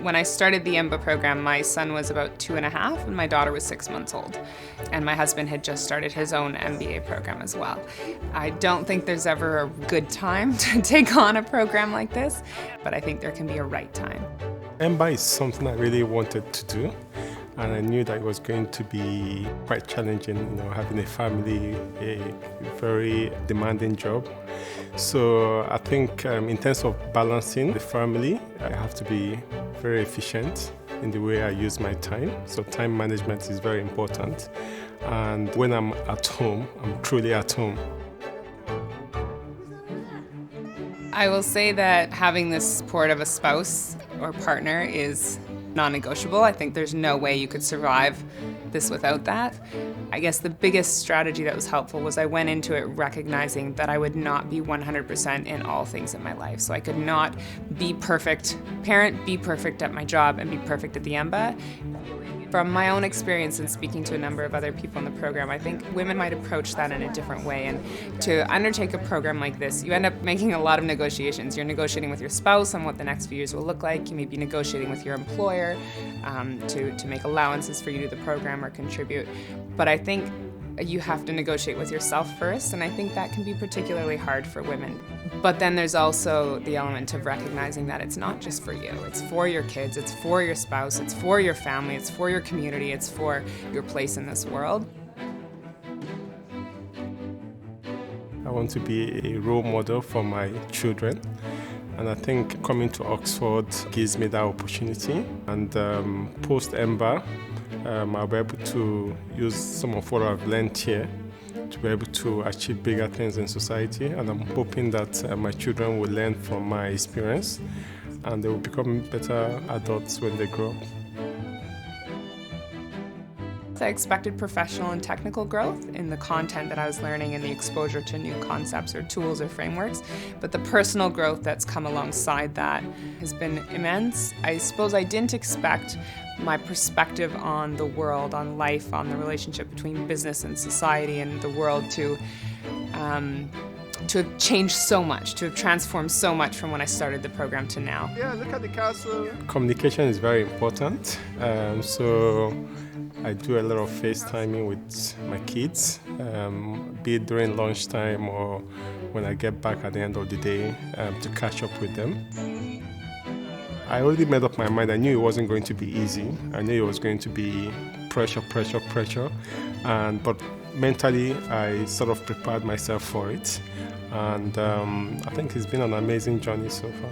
When I started the EMBA program, my son was about 2.5 and my daughter was 6 months old. And my husband had just started his own MBA program as well. I don't think there's ever a good time to take on a program like this, but I think there can be a right time. EMBA is something I really wanted to do, and I knew that it was going to be quite challenging, having a family, a very demanding job. So I think in terms of balancing the family, I have to be very efficient in the way I use my time. So time management is very important. And when I'm at home, I'm truly at home. I will say that having the support of a spouse or partner is non-negotiable. I think there's no way you could survive this without that. I guess the biggest strategy that was helpful was I went into it recognizing that I would not be 100% in all things in my life. So I could not be perfect parent, be perfect at my job, and be perfect at the EMBA. From my own experience and speaking to a number of other people in the program, I think women might approach that in a different way. And to undertake a program like this, you end up making a lot of negotiations. You're negotiating with your spouse on what the next few years will look like. You may be negotiating with your employer to make allowances for you to the program or contribute. But I think you have to negotiate with yourself first, and I think that can be particularly hard for women. But then there's also the element of recognizing that it's not just for you. It's for your kids, it's for your spouse, it's for your family, it's for your community, it's for your place in this world. I want to be a role model for my children. And I think coming to Oxford gives me that opportunity. And post-EMBA, I'll be able to use some of what I've learned here to be able to achieve bigger things in society. And I'm hoping that my children will learn from my experience and they will become better adults when they grow up. I expected professional and technical growth in the content that I was learning and the exposure to new concepts or tools or frameworks, but the personal growth that's come alongside that has been immense. I suppose I didn't expect my perspective on the world, on life, on the relationship between business and society and the world to have changed so much, to have transformed so much from when I started the program to now. Yeah, look at the castle. Communication is very important. So I do a lot of FaceTiming with my kids, be it during lunchtime or when I get back at the end of the day to catch up with them. I already made up my mind. I knew it wasn't going to be easy. I knew it was going to be pressure. But mentally, I sort of prepared myself for it. And I think it's been an amazing journey so far.